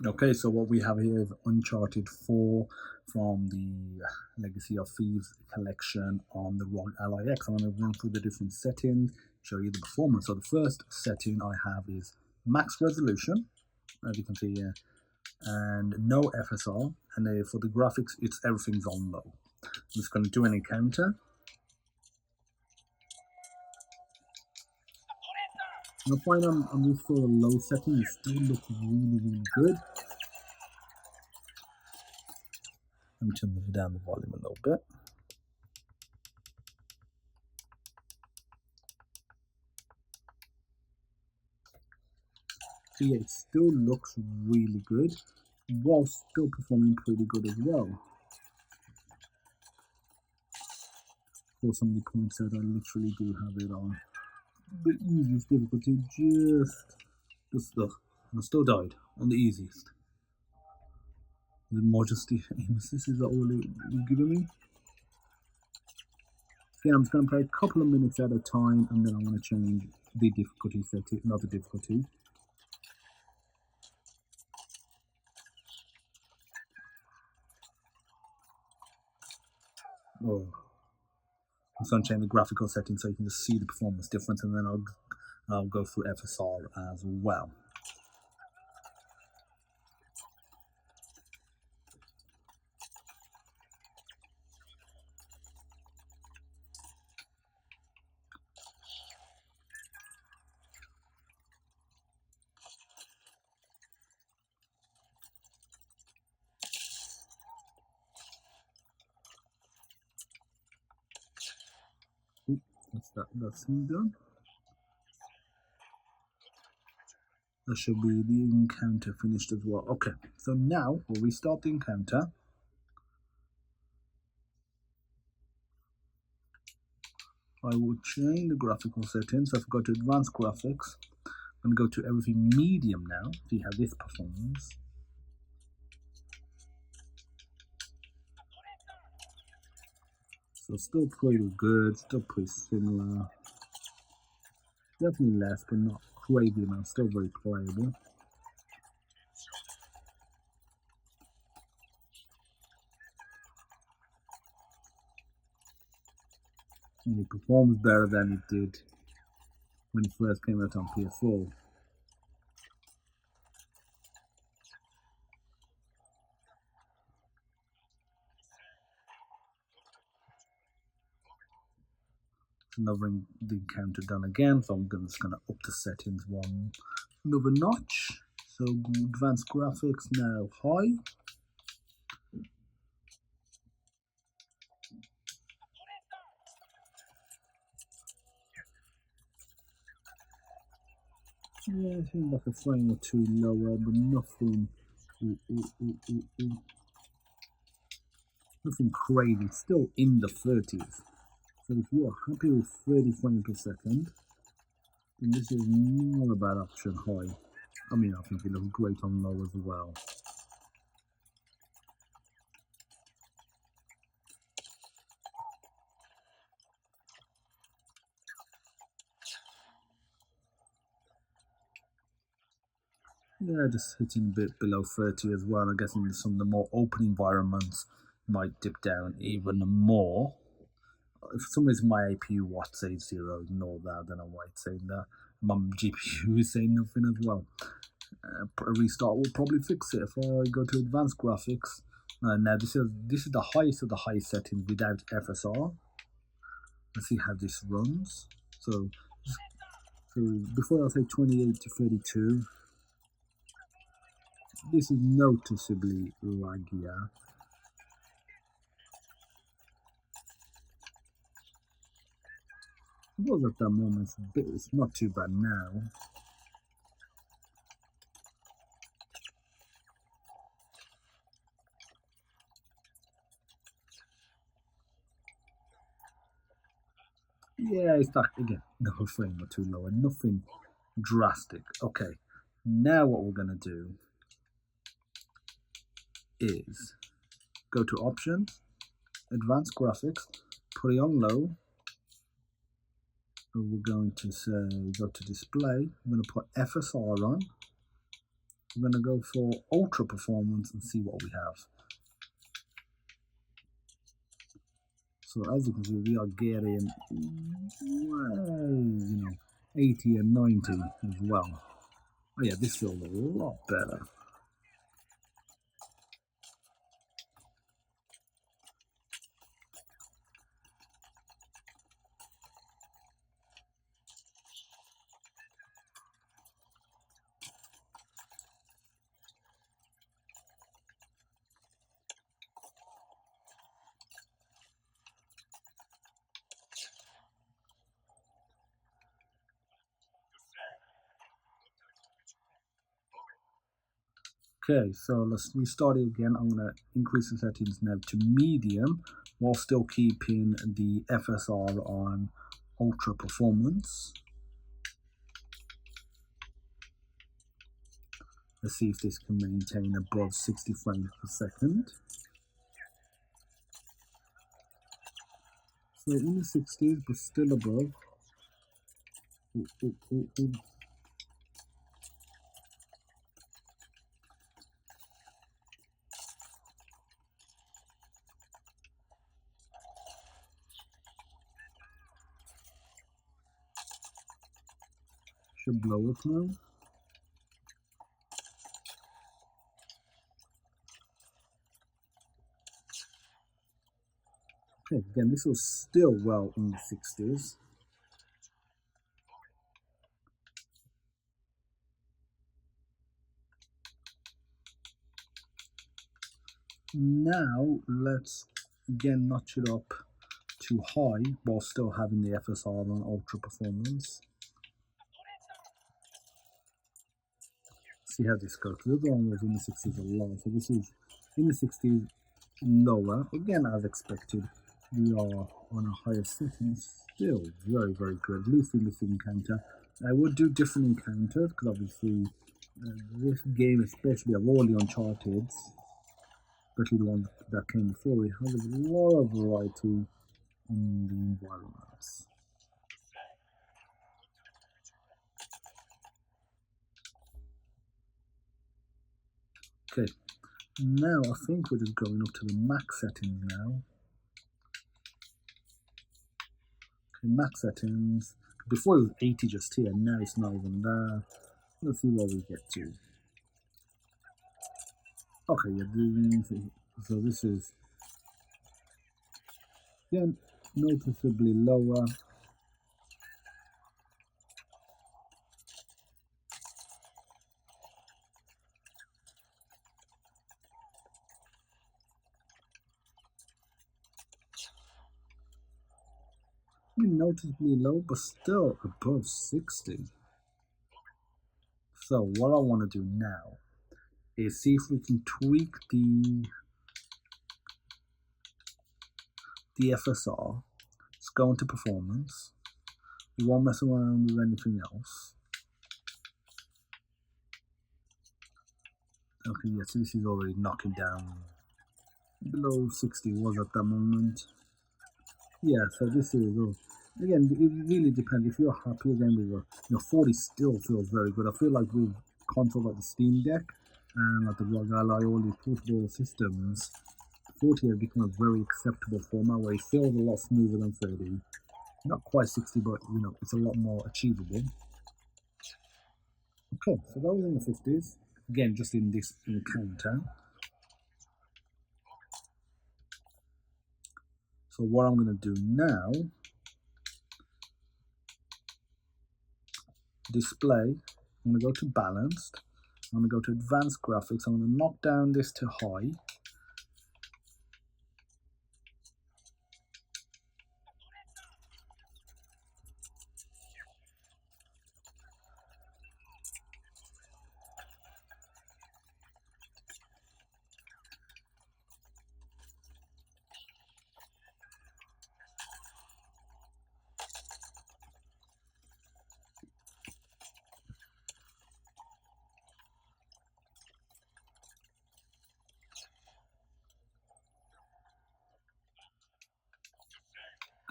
Okay, so what we have here is Uncharted 4 from the Legacy of Thieves collection on the ROG Ally X. I'm going to run through the different settings, show you the performance. So the first setting I have is max resolution, as you can see here, and no FSR. And for the graphics, it's everything's on low. I'm just going to do an encounter. I find on this sort of low setting, it still looks really, really good. Let me turn down the volume a little bit. So yeah, it still looks really good, while still performing pretty good as well. For somebody points out, I literally do have it on the easiest difficulty, just I still died on the easiest. The modesty aim assist is all it's giving me. So yeah, I'm just going to play a couple of minutes at a time, and then I'm going to change the difficulty setting, another difficulty. Oh, I'm going to change the graphical settings so you can just see the performance difference, and then I'll go through FSR as well. That's done. That should be the encounter finished as well. Okay, so now we'll restart the encounter. I will change the graphical settings. So if I go to advanced graphics, I'm going to go to everything medium now. See how this performs. So still pretty good, still pretty similar. Definitely less, but not crazy amount. Still very playable. And it performs better than it did when it first came out on PS4. Another the encounter done again, so I'm just going to up the settings another notch. So advanced graphics now high. Yeah, I think like a frame or two lower, but nothing, nothing crazy. Still in the 30s. So if you are happy with 30 frames per second, then this is not a bad option high. I mean, I think it looks great on low as well. Yeah, just hitting a bit below 30 as well. I guess in some of the more open environments might dip down even more. For some reason my APU watt says 0, ignore that, I don't know why it's saying that. My GPU is saying nothing as well. A restart will probably fix it. If I go to advanced graphics, now this is the highest of the high settings without FSR. Let's see how this runs. So before I say 28 to 32, this is noticeably laggier. It was at that moment, it's not too bad now. Yeah, it's not, again, no frame or too low and nothing drastic. Okay, now what we're going to do is go to options, advanced graphics, put it on low. We're going to say, go to display, I'm going to put FSR on. I'm going to go for ultra performance and see what we have. So as you can see, we are getting, well, 80 and 90 as well. Oh yeah, this feels a lot better. Okay, so let's restart it again. I'm going to increase the settings now to medium while still keeping the FSR on ultra performance. Let's see if this can maintain above 60 frames per second. So in the 60s, but still above. Ooh, ooh, ooh, ooh. Should blow up now. Okay, again, this was still well in the 60s. Now, let's again notch it up to high while still having the FSR on ultra performance. See how this goes. The other one was in the 60s a lot, so this is in the 60s lower. Again, as expected, we are on a higher setting. Still very, very good, at least in this encounter. I would do different encounters because obviously this game, especially of all the Uncharted, especially the ones that came before, it has a lot of variety in the environments. Okay, now I think we're just going up to the max settings now. Okay, max settings. Before it was 80 just here, now it's not even there. Let's see what we get to. Okay, yeah, so this is again noticeably lower. Noticeably low, but still above 60. So what I want to do now is see if we can tweak the FSR. Let's go into performance. We won't mess around with anything else. Okay, yes, this is already knocking down below 60 was at the moment. Yeah, so this is again. It really depends. If you're happy again with 40 still feels very good. I feel like with consoles like the Steam Deck and like the ROG Ally, all these portable systems, 40 has become a very acceptable format where it feels a lot smoother than 30. Not quite 60, but it's a lot more achievable. Okay, so that was in the 50s. Again, just in this encounter. So what I'm going to do now, display, I'm going to go to balanced. I'm going to go to advanced graphics. I'm going to knock down this to high.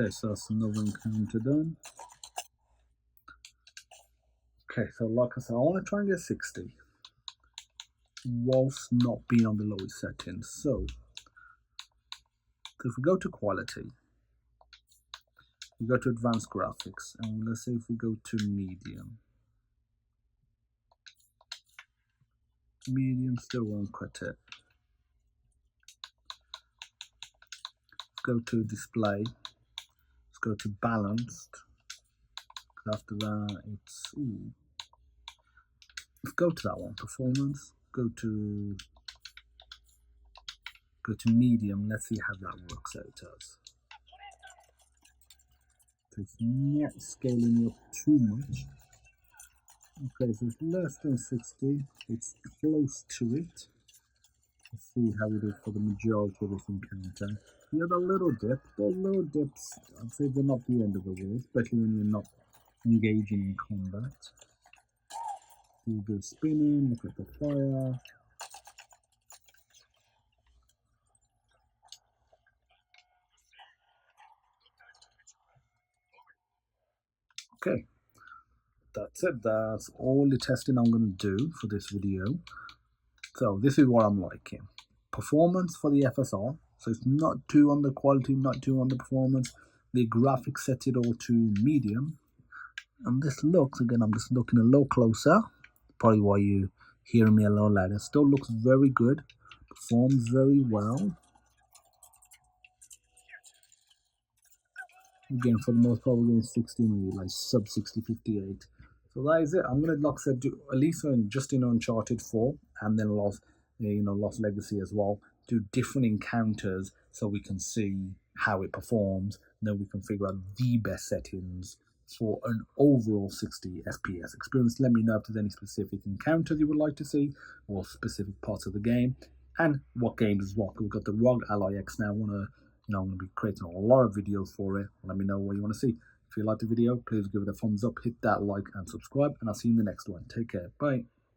Okay, so that's another encounter done. Okay, so like I said, I want to try and get 60. whilst not being on the lowest settings. So if we go to quality, we go to advanced graphics, and let's say if we go to medium. Medium still won't cut it. Go to display. Let's go to balanced. After that, it's let's go to that one. Performance. Go to medium. Let's see how that works out as. So it's not scaling up too much. Okay, so it's less than 60. It's close to it. Let's see how it is for the majority of this encounter. You have a little dip. Those little dips, I'd say they're not the end of the world, especially when you're not engaging in combat. You go spinning, look at the fire. Okay, that's it. That's all the testing I'm going to do for this video. So this is what I'm liking. Performance for the FSR. So it's not too on the quality, not too on the performance. The graphics set it all to medium. And this looks, again, I'm just looking a little closer. Probably why you hearing me a little louder. Still looks very good. Performs very well. Again, for the most part, we're getting 60, maybe like sub 60, 58. So that is it. I'm gonna, like I said, do at least just in Uncharted 4, and then Lost Legacy as well. Do different encounters so we can see how it performs. Then we can figure out the best settings for an overall 60 FPS experience. Let me know if there's any specific encounters you would like to see, or specific parts of the game, and what games as well. We've got the ROG Ally X now. I'm going to be creating a lot of videos for it. Let me know what you want to see. If you like the video, please give it a thumbs up, hit that like and subscribe, and I'll see you in the next one. Take care. Bye.